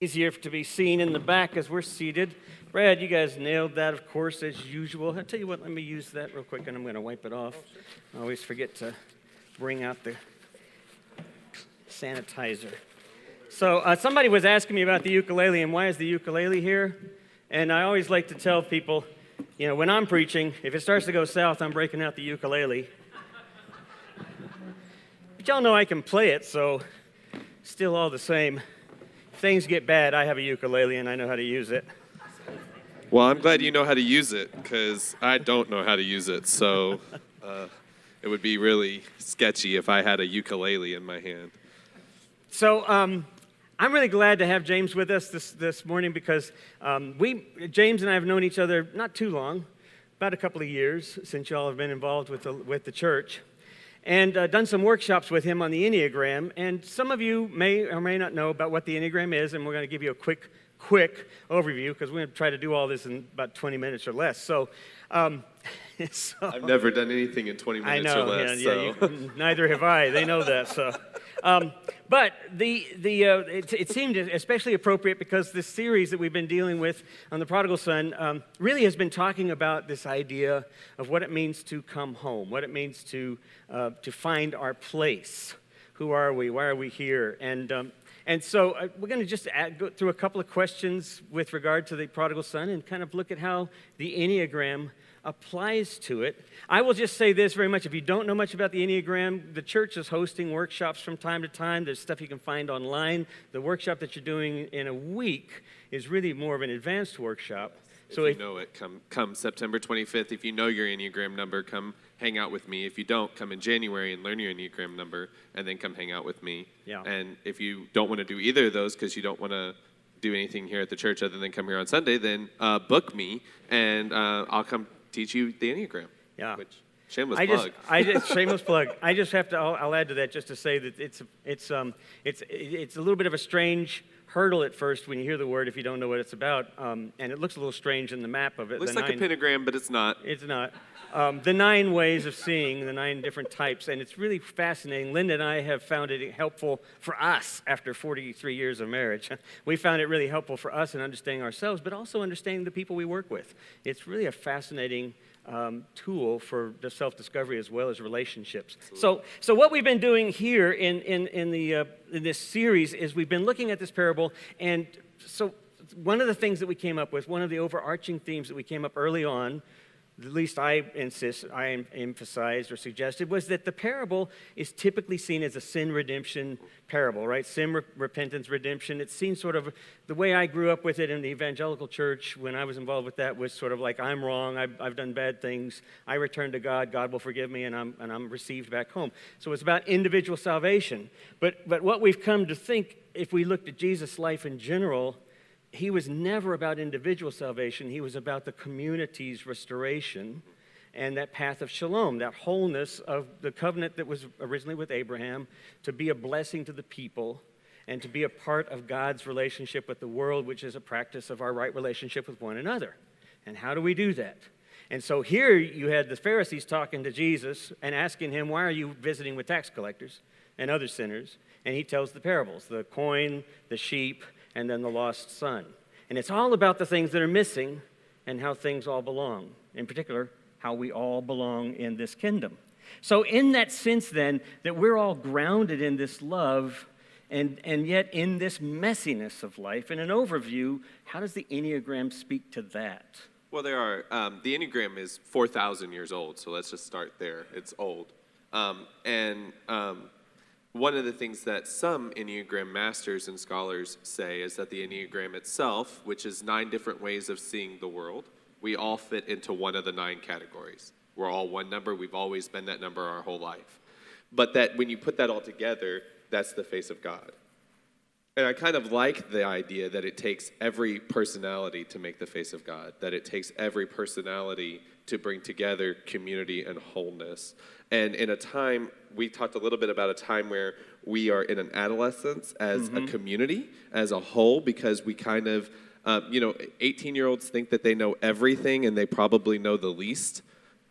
Easier to be seen in the back as we're seated. Brad, you guys nailed that, of course, as usual. I'll tell you what, let me use that real quick, and I'm going to wipe it off. I always forget to bring out the sanitizer. So somebody was asking me about the ukulele and why is the ukulele here? And I always like to tell people, you know, when I'm preaching, if it starts to go south, I'm breaking out the ukulele. But y'all know I can play it, so still all the same. If things get bad, I have a ukulele and I know how to use it. Well, I'm glad you know how to use it, because I don't know how to use it. So it would be really sketchy if I had a ukulele in my hand. So I'm really glad to have James with us this morning because James and I have known each other not too long, about a couple of years since y'all have been involved with the church, and done some workshops with him on the Enneagram. And some of you may or may not know about what the Enneagram is, and we're going to give you a quick overview because we're going to try to do all this in about 20 minutes or less. So I've never done anything in 20 minutes or less. Neither have I. They know that. So, but it seemed especially appropriate because this series that we've been dealing with on the prodigal son really has been talking about this idea of what it means to come home, what it means to find our place. Who are we? Why are we here? And so we're going to just go through a couple of questions with regard to the prodigal son and kind of look at how the Enneagram applies to it. I will just say this very much. If you don't know much about the Enneagram, the church is hosting workshops from time to time. There's stuff you can find online. The workshop that you're doing in a week is really more of an advanced workshop. If you know it, come September 25th. If you know your Enneagram number, come hang out with me. If you don't, come in January and learn your Enneagram number, and then come hang out with me. Yeah. And if you don't want to do either of those because you don't want to do anything here at the church other than come here on Sunday, then book me, and I'll come teach you the Enneagram. Yeah. Which, shameless plug. Shameless plug. I just have to. I'll add to that just to say that it's a little bit of a strange hurdle at first when you hear the word if you don't know what it's about, and it looks a little strange in the map of it. Looks like a pentagram, but it's not. It's not. The 9 ways of seeing, the 9 different types, and it's really fascinating. Linda and I have found it helpful for us after 43 years of marriage. We found it really helpful for us in understanding ourselves, but also understanding the people we work with. It's really a fascinating tool for the self-discovery as well as relationships. So what we've been doing here in this series is we've been looking at this parable, and so one of the things that we came up with, one of the overarching themes that we came up early on, at least I emphasized or suggested, was that the parable is typically seen as a sin redemption parable, right? Sin, repentance, redemption. It's seen sort of, the way I grew up with it in the evangelical church when I was involved with that was sort of like, I'm wrong, I've done bad things, I return to God, God will forgive me, and I'm received back home. So it's about individual salvation. But what we've come to think, if we looked at Jesus' life in general, he was never about individual salvation. He was about the community's restoration and that path of shalom, that wholeness of the covenant that was originally with Abraham, to be a blessing to the people and to be a part of God's relationship with the world, which is a practice of our right relationship with one another. And how do we do that? And so here you had the Pharisees talking to Jesus and asking him, why are you visiting with tax collectors and other sinners? And he tells the parables, the coin, the sheep, and then the lost son. And it's all about the things that are missing and how things all belong. In particular, how we all belong in this kingdom. So in that sense then, that we're all grounded in this love and yet in this messiness of life. In an overview, how does the Enneagram speak to that? Well, there are. The Enneagram is 4,000 years old, so let's just start there. It's old. One of the things that some Enneagram masters and scholars say is that the Enneagram itself, which is 9 different ways of seeing the world, we all fit into one of the 9 categories. We're all one number. We've always been that number our whole life. But that when you put that all together, that's the face of God. And I kind of like the idea that it takes every personality to make the face of God, that it takes every personality to bring together community and wholeness. And in a time, we talked a little bit about a time where we are in an adolescence as a community, as a whole, because we kind of, 18-year-olds think that they know everything and they probably know the least,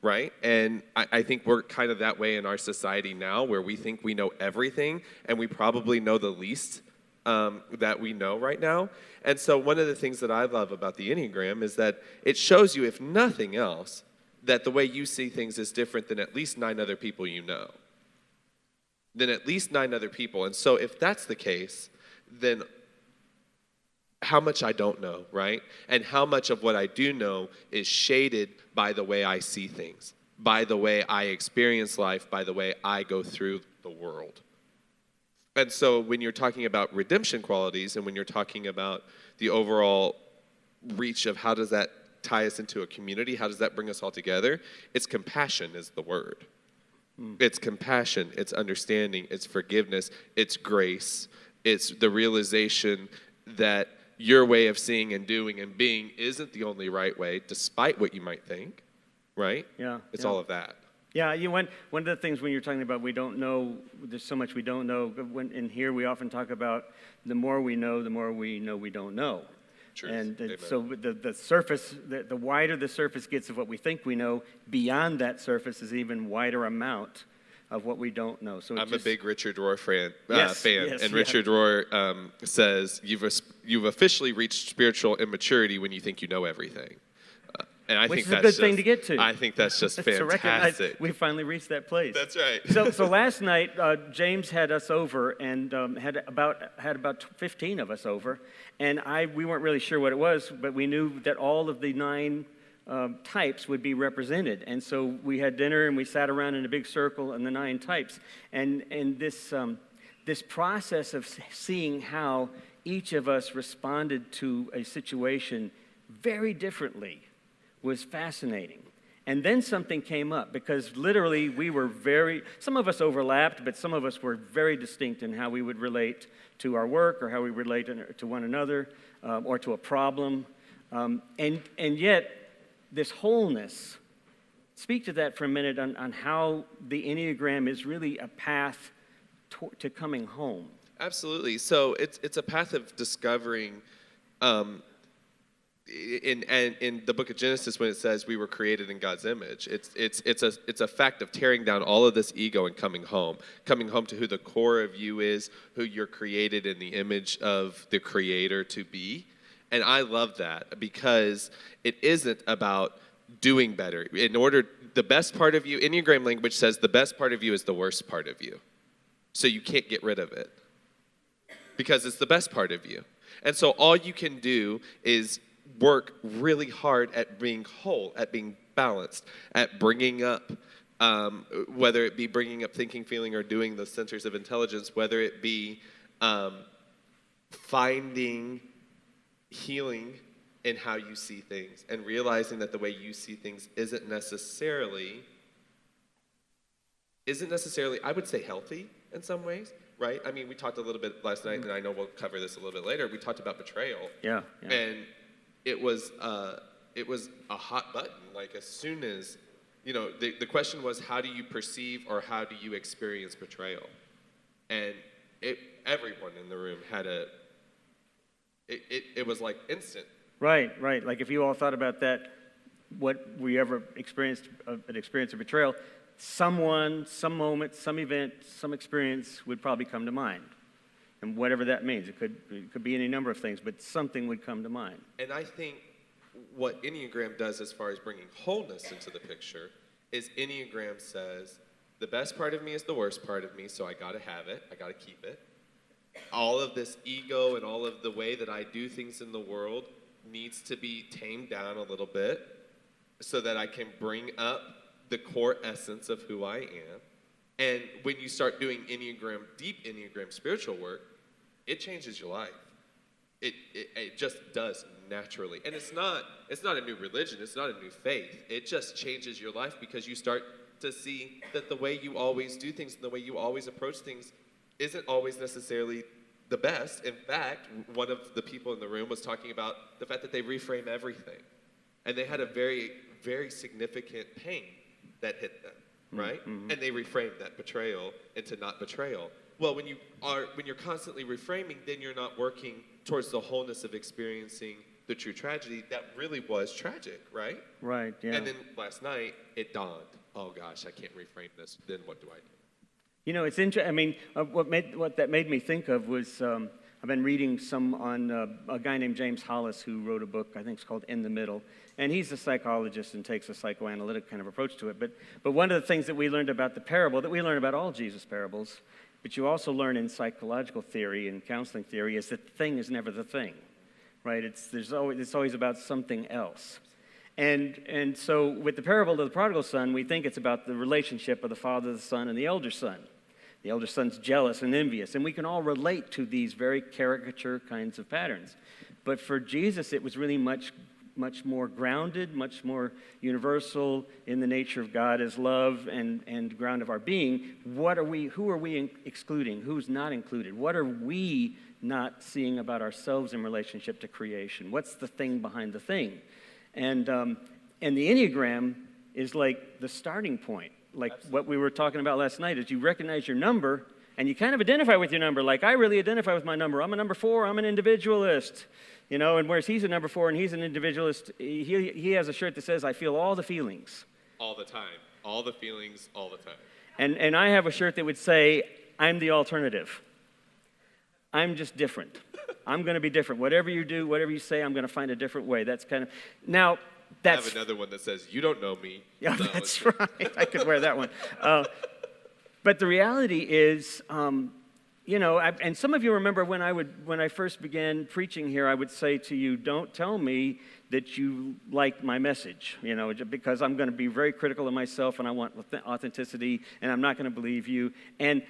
right? And I think we're kind of that way in our society now, where we think we know everything and we probably know the least that we know right now. And so one of the things that I love about the Enneagram is that it shows you, if nothing else, that the way you see things is different than at least 9 other people you know. Than at least 9 other people. And so if that's the case, then how much I don't know, right? And how much of what I do know is shaded by the way I see things, by the way I experience life, by the way I go through the world. And so when you're talking about redemption qualities and when you're talking about the overall reach of how does that tie us into a community, how does that bring us all together, it's compassion is the word. It's compassion, it's understanding, it's forgiveness, it's grace, it's the realization that your way of seeing and doing and being isn't the only right way, despite what you might think, right? Yeah. It's yeah. all of that. Yeah, one of the things when you're talking about we don't know, there's so much we don't know. In here, we often talk about the more we know we don't know. Truth. And Amen. so the surface, the wider the surface gets of what we think we know, beyond that surface is even wider amount of what we don't know. So I'm a big Richard Rohr fan, yes, and Richard Rohr says you've officially reached spiritual immaturity when you think you know everything. And I Which think is that's a good thing to get to. I think that's just To recognize fantastic. we finally reached that place. That's right. So last night, James had us over and had about 15 of us over, and we weren't really sure what it was, but we knew that all of the 9 types would be represented, and so we had dinner and we sat around in a big circle in the 9 types, and this process of seeing how each of us responded to a situation very differently was fascinating. And then something came up because literally some of us overlapped, but some of us were very distinct in how we would relate to our work or how we relate to one another or to a problem. And yet, this wholeness, speak to that for a minute on how the Enneagram is really a path to coming home. Absolutely. So it's a path of discovering in the book of Genesis, when it says we were created in God's image, it's a fact of tearing down all of this ego and coming home to who the core of you is, who you're created in the image of the Creator to be. And I love that because it isn't about doing better. The best part of you, Enneagram language says the best part of you is the worst part of you. So you can't get rid of it because it's the best part of you. And so all you can do is work really hard at being whole, at being balanced, at bringing up, whether it be bringing up thinking, feeling, or doing the centers of intelligence, whether it be finding healing in how you see things and realizing that the way you see things isn't necessarily, I would say, healthy in some ways, right? I mean, we talked a little bit last night, and I know we'll cover this a little bit later. We talked about betrayal. Yeah. And it was a hot button. Like as soon as, the question was, how do you perceive or how do you experience betrayal? And everyone in the room had it was like instant. Right. Like if you all thought about that, what we ever experienced, an experience of betrayal, someone, some moment, some event, some experience would probably come to mind. And whatever that means, it could be any number of things, but something would come to mind. And I think what Enneagram does as far as bringing wholeness into the picture is Enneagram says, the best part of me is the worst part of me, so I got to have it, I got to keep it. All of this ego and all of the way that I do things in the world needs to be tamed down a little bit so that I can bring up the core essence of who I am. And when you start doing deep Enneagram spiritual work, it changes your life. It just does naturally. And it's not a new religion, it's not a new faith. It just changes your life because you start to see that the way you always do things and the way you always approach things isn't always necessarily the best. In fact, one of the people in the room was talking about the fact that they reframe everything. And they had a very, very significant pain that hit them. Right? Mm-hmm. And they reframed that betrayal into not betrayal. Well, when you're constantly reframing, then you're not working towards the wholeness of experiencing the true tragedy that really was tragic, right? Right, yeah. And then last night, it dawned, oh gosh, I can't reframe this, then what do I do? It's interesting. I mean, what that made me think of was, I I've been reading some on a guy named James Hollis who wrote a book, I think it's called In the Middle. And he's a psychologist and takes a psychoanalytic kind of approach to it. But one of the things that we learned about the parable, that we learn about all Jesus' parables, but you also learn in psychological theory and counseling theory, is that the thing is never the thing, right? It's always about something else. And so with the parable of the prodigal son, we think it's about the relationship of the father, the son, and the elder son. The elder son's jealous and envious, and we can all relate to these very caricature kinds of patterns. But for Jesus, it was really much more grounded, much more universal in the nature of God as love and ground of our being. Who are we excluding? Who's not included? What are we not seeing about ourselves in relationship to creation? What's the thing behind the thing? And the Enneagram is like the starting point. Like what we were talking about last night, is you recognize your number and you kind of identify with your number. Like, I really identify with my number. I'm a number 4. I'm an individualist. You know, and whereas he's a number 4 and he's an individualist, he has a shirt that says, I feel all the feelings. All the time. All the feelings, all the time. And I have a shirt that would say, I'm the alternative. I'm just different. I'm going to be different. Whatever you do, whatever you say, I'm going to find a different way. That's kind of... Now, that's... I have another one that says, you don't know me. Yeah, that's right. I could wear that one. But the reality is... you know, and some of you remember when I first began preaching here, I would say to you, don't tell me that you like my message, you know, because I'm going to be very critical of myself and I want authenticity and I'm not going to believe you. And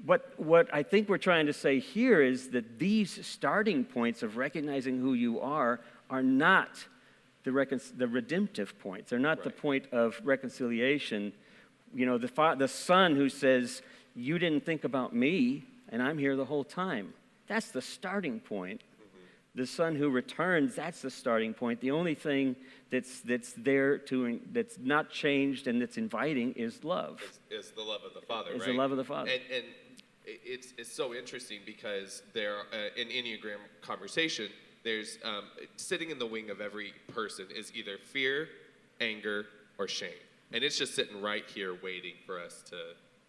what I think we're trying to say here is that these starting points of recognizing who you are not the redemptive points. They're not the point of reconciliation. You know, the son who says, you didn't think about me, and I'm here the whole time. That's the starting point. Mm-hmm. The son who returns, that's the starting point. The only thing that's not changed and that's inviting is love. Is the love of the Father, right? Is the love of the Father. And it's so interesting because there, in Enneagram conversation, there's sitting in the wing of every person is either fear, anger, or shame. And it's just sitting right here waiting for us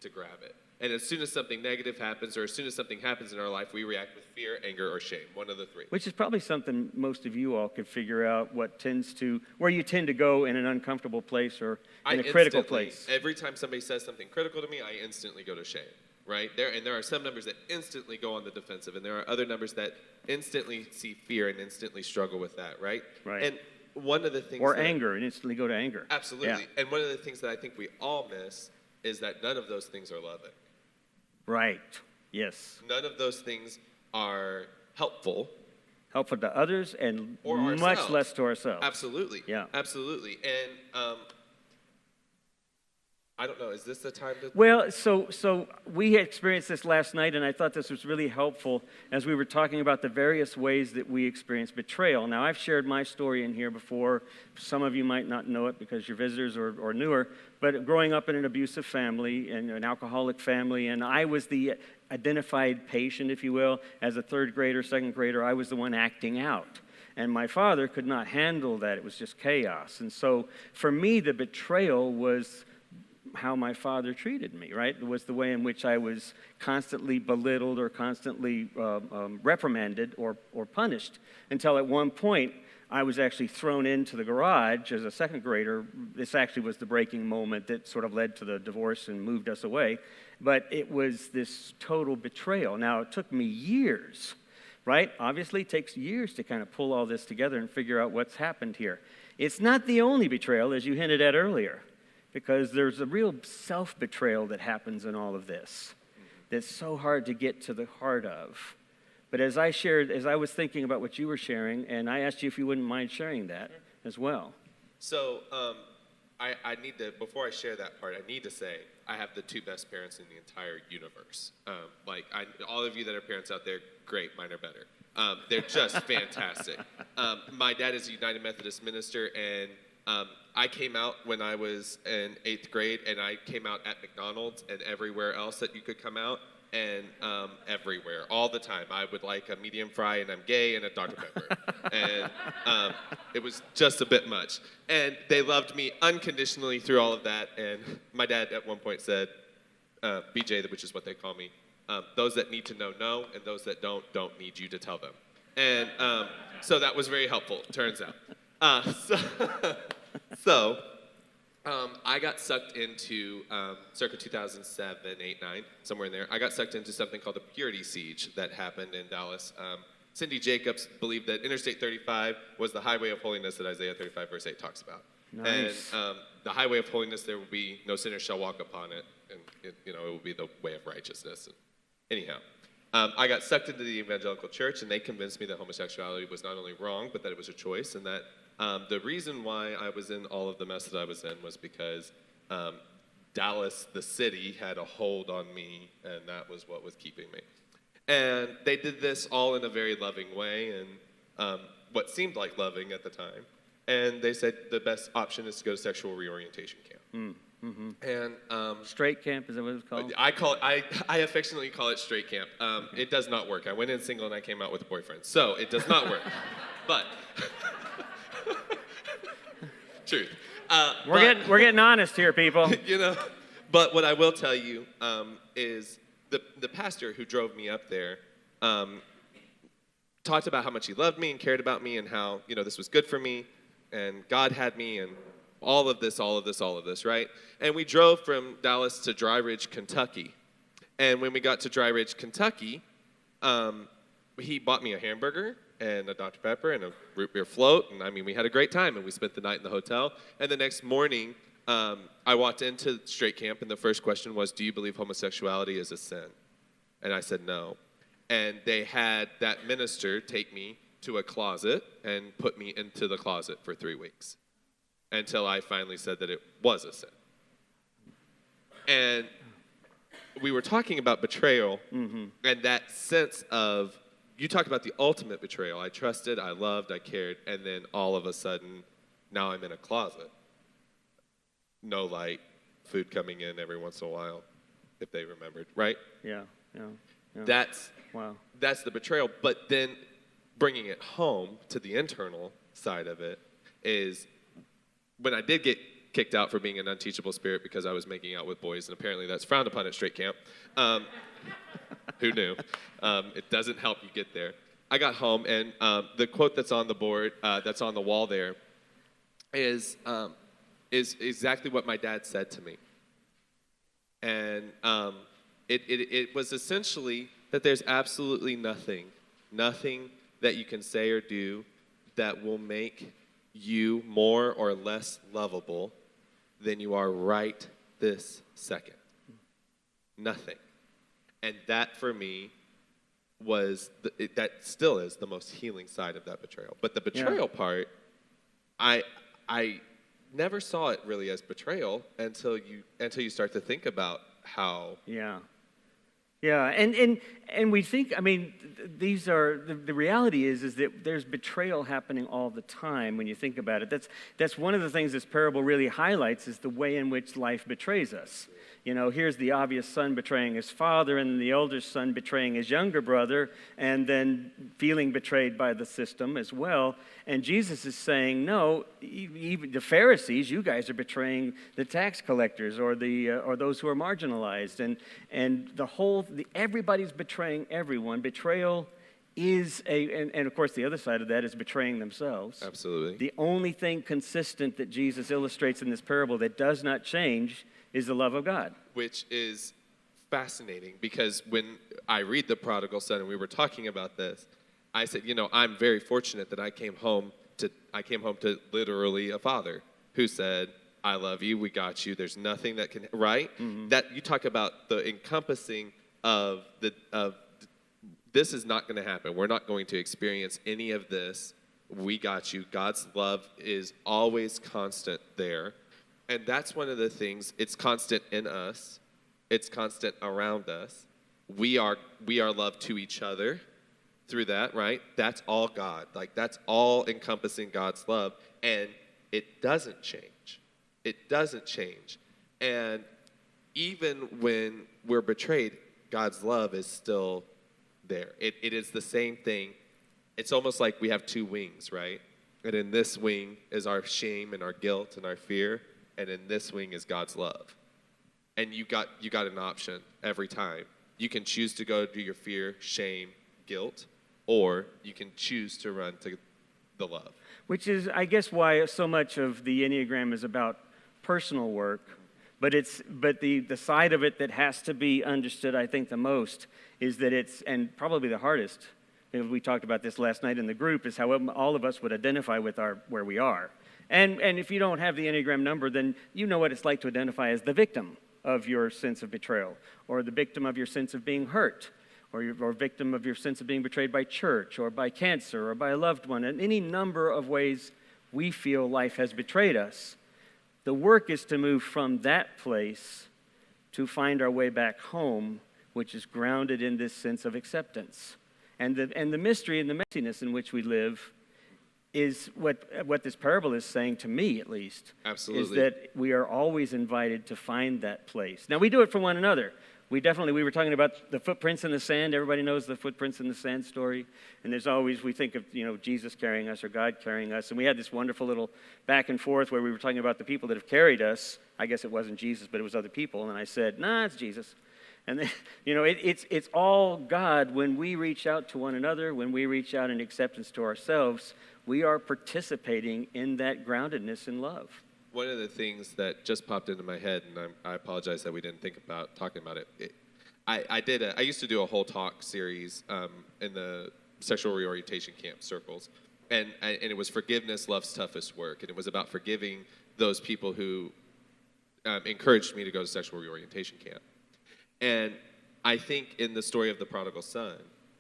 to grab it. And as soon as something negative happens, or as soon as something happens in our life, we react with fear, anger, or shame. One of the three. Which is probably something most of you all could figure out where you tend to go in an uncomfortable place or in a critical place. Every time somebody says something critical to me, I instantly go to shame, right? There are some numbers that instantly go on the defensive, and there are other numbers that instantly see fear and instantly struggle with that, right? Right. And one of the things anger, and instantly go to anger. Absolutely. Yeah. And one of the things that I think we all miss is that none of those things are loving. Right, yes. None of those things are helpful. Helpful to others and much less to ourselves. Absolutely. Yeah. Absolutely. And I don't know, is this the time to... Well, so we experienced this last night, and I thought this was really helpful as we were talking about the various ways that we experience betrayal. Now, I've shared my story in here before. Some of you might not know it because you're visitors or newer, but growing up in an abusive family and an alcoholic family, and I was the identified patient, if you will. As a third grader, second grader, I was the one acting out. And my father could not handle that. It was just chaos. And so for me, the betrayal was how my father treated me, right? It was the way in which I was constantly belittled or constantly reprimanded or punished until at one point I was actually thrown into the garage as a second grader. This actually was the breaking moment that sort of led to the divorce and moved us away. But it was this total betrayal. Now, it took me years, right? Obviously, it takes years to kind of pull all this together and figure out what's happened here. It's not the only betrayal, as you hinted at earlier, because there's a real self-betrayal that happens in all of this that's so hard to get to the heart of. But as I was thinking about what you were sharing, and I asked you if you wouldn't mind sharing that as well. So I need to, before I share that part, I need to say I have the two best parents in the entire universe. All of you that are parents out there, great, mine are better. They're just fantastic. My dad is a United Methodist minister, and I came out when I was in 8th grade, and I came out at McDonald's and everywhere else that you could come out, and everywhere, all the time. I would like a medium fry, and I'm gay, and a Dr. Pepper. And it was just a bit much. And they loved me unconditionally through all of that, and my dad at one point said, BJ, which is what they call me, Those that need to know, and those that don't need you to tell them. And so that was very helpful, turns out. So I got sucked into, circa 2007, 8, 9, somewhere in there, I got sucked into something called the Purity Siege that happened in Dallas. Cindy Jacobs believed that Interstate 35 was the highway of holiness that Isaiah 35 verse 8 talks about. Nice. And the highway of holiness, there will be no sinner shall walk upon it, and it will be the way of righteousness. And anyhow, I got sucked into the evangelical church, and they convinced me that homosexuality was not only wrong, but that it was a choice, and that the reason why I was in all of the mess that I was in was because Dallas, the city, had a hold on me, and that was what was keeping me. And they did this all in a very loving way, and what seemed like loving at the time. And they said the best option is to go to sexual reorientation camp. Mm-hmm. And Straight camp, is that what it's called? I affectionately call it straight camp. It does not work. I went in single and I came out with a boyfriend, so it does not work. But truth. We're getting honest here, people. But what I will tell you is the pastor who drove me up there talked about how much he loved me and cared about me, and how this was good for me, and God had me, and all of this, right? And we drove from Dallas to Dry Ridge, Kentucky. And when we got to Dry Ridge, Kentucky, he bought me a hamburger and a Dr. Pepper and a root beer float. And we had a great time, and we spent the night in the hotel. And the next morning, I walked into straight camp, and the first question was, do you believe homosexuality is a sin? And I said no. And they had that minister take me to a closet and put me into the closet for 3 weeks, until I finally said that it was a sin. And we were talking about betrayal, and that sense of, you talk about the ultimate betrayal. I trusted, I loved, I cared, and then all of a sudden, now I'm in a closet. No light, food coming in every once in a while, if they remembered, right? Yeah. That's Wow. That's the betrayal. But then bringing it home to the internal side of it is, when I did get kicked out for being an unteachable spirit because I was making out with boys, and apparently that's frowned upon at straight camp. Who knew? It doesn't help you get there. I got home, and the quote that's on the board, that's on the wall there, is exactly what my dad said to me. And it was essentially that there's absolutely nothing that you can say or do that will make you more or less lovable than you are right this second. Nothing. And that, for me, was that still is the most healing side of that betrayal. But the betrayal part, I never saw it really as betrayal until you start to think about how. Yeah, and we think, these are, the reality is that there's betrayal happening all the time when you think about it. That's one of the things this parable really highlights, is the way in which life betrays us. Here's the obvious son betraying his father, and the older son betraying his younger brother, and then feeling betrayed by the system as well. And Jesus is saying, no, even the Pharisees, you guys are betraying the tax collectors or those who are marginalized, and everybody's betraying everyone. Betrayal is and of course the other side of that is betraying themselves. Absolutely. The only thing consistent that Jesus illustrates in this parable that does not change is the love of God. Which is fascinating, because when I read the prodigal son, and we were talking about this, I said, I'm very fortunate that I came home to literally a father who said, I love you, we got you, there's nothing that can, right? Mm-hmm. That you talk about the encompassing of this is not going to happen. We're not going to experience any of this. We got you. God's love is always constant there. And that's one of the things. It's constant in us. It's constant around us. We are love to each other through that, right? That's all God. That's all encompassing God's love. And it doesn't change. It doesn't change. And even when we're betrayed, God's love is still there. It is the same thing. It's almost like we have two wings, right? And in this wing is our shame and our guilt and our fear. And in this wing is God's love. And you got an option every time. You can choose to go to your fear, shame, guilt, or you can choose to run to the love. Which is, I guess, why so much of the Enneagram is about personal work. But the side of it that has to be understood, I think, the most is that it's, and probably the hardest, and we talked about this last night in the group, is how all of us would identify with where we are. And if you don't have the Enneagram number, then you know what it's like to identify as the victim of your sense of betrayal, or the victim of your sense of being hurt, or victim of your sense of being betrayed by church, or by cancer, or by a loved one, and any number of ways we feel life has betrayed us. The work is to move from that place to find our way back home, which is grounded in this sense of acceptance. And the mystery and the messiness in which we live is what this parable is saying, to me at least. Absolutely. Is that we are always invited to find that place. Now, we do it for one another. We were talking about the footprints in the sand. Everybody knows the footprints in the sand story. And there's always, we think of, Jesus carrying us or God carrying us. And we had this wonderful little back and forth where we were talking about the people that have carried us. I guess it wasn't Jesus, but it was other people. And I said, nah, it's Jesus. And then, it's all God. When we reach out to one another, when we reach out in acceptance to ourselves, we are participating in that groundedness in love. One of the things that just popped into my head, and I apologize that we didn't think about talking about it. I used to do a whole talk series in the sexual reorientation camp circles, and it was forgiveness, love's toughest work, and it was about forgiving those people who encouraged me to go to sexual reorientation camp. And I think in the story of the prodigal son,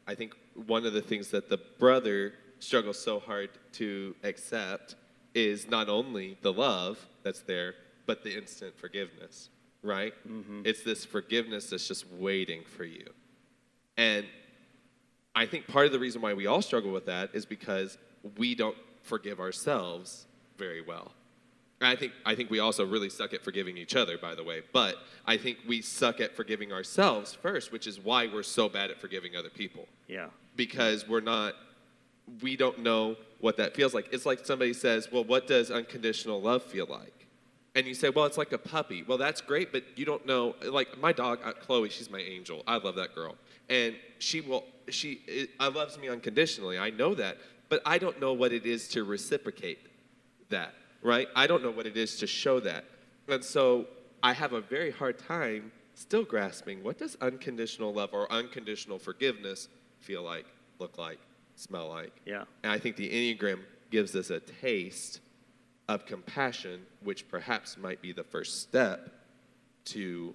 I think one of the things that the brother struggles so hard to accept is not only the love that's there, but the instant forgiveness, right? Mm-hmm. It's this forgiveness that's just waiting for you. And I think part of the reason why we all struggle with that is because we don't forgive ourselves very well. And I think we also really suck at forgiving each other, by the way. But I think we suck at forgiving ourselves first, which is why we're so bad at forgiving other people. Yeah. Because we don't know what that feels like. It's like somebody says, well, what does unconditional love feel like? And you say, well, it's like a puppy. Well, that's great, but you don't know. Like my dog, Chloe, she's my angel. I love that girl. And she loves me unconditionally. I know that. But I don't know what it is to reciprocate that, right? I don't know what it is to show that. And so I have a very hard time still grasping, what does unconditional love or unconditional forgiveness feel like, look like, smell like? Yeah. And I think the Enneagram gives us a taste of compassion, which perhaps might be the first step to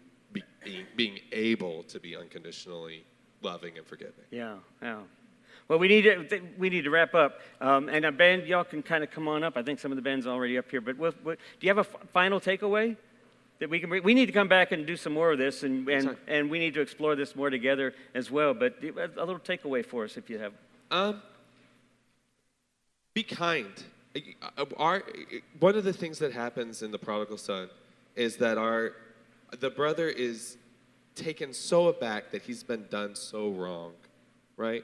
being able to be unconditionally loving and forgiving. Yeah, yeah. Well, we need to wrap up. And a band, y'all can kind of come on up. I think some of the band's already up here. But do you have a final takeaway that we can bring? We need to come back and do some more of this, and we need to explore this more together as well. But a little takeaway for us, if you have. Be kind. One of the things that happens in the prodigal son is that the brother is taken so aback that he's been done so wrong, right?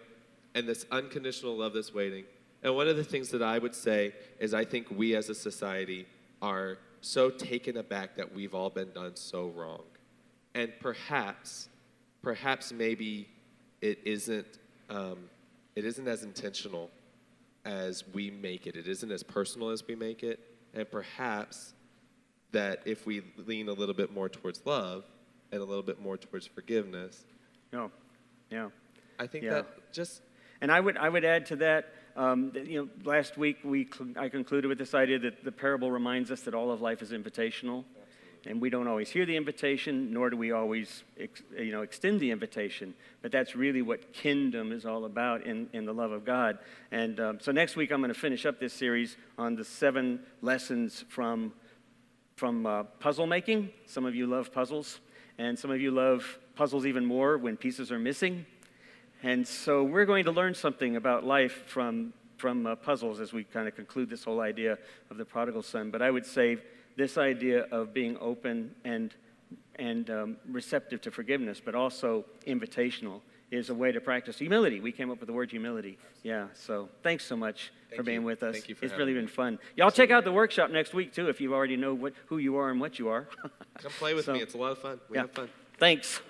And this unconditional love that's waiting. And one of the things that I would say is I think we as a society are so taken aback that we've all been done so wrong. And perhaps maybe it isn't as intentional as we make it. It isn't as personal as we make it. And perhaps that if we lean a little bit more towards love and a little bit more towards forgiveness. No. Yeah. I think that just... And I would add to that, last week I concluded with this idea that the parable reminds us that all of life is invitational. And we don't always hear the invitation, nor do we always extend the invitation. But that's really what kingdom is all about in the love of God. And so next week I'm going to finish up this series on the 7 lessons from puzzle making. Some of you love puzzles, and some of you love puzzles even more when pieces are missing. And so we're going to learn something about life from puzzles as we kind of conclude this whole idea of the prodigal son. But I would say this idea of being open and receptive to forgiveness, but also invitational, is a way to practice humility. We came up with the word humility. Yeah, so thanks so much for being with us. Thank you for It's having really me. been fun. Y'all check out the workshop next week, too, if you already know who you are and what you are. Come play with me. It's a lot of fun. We have fun. Thanks.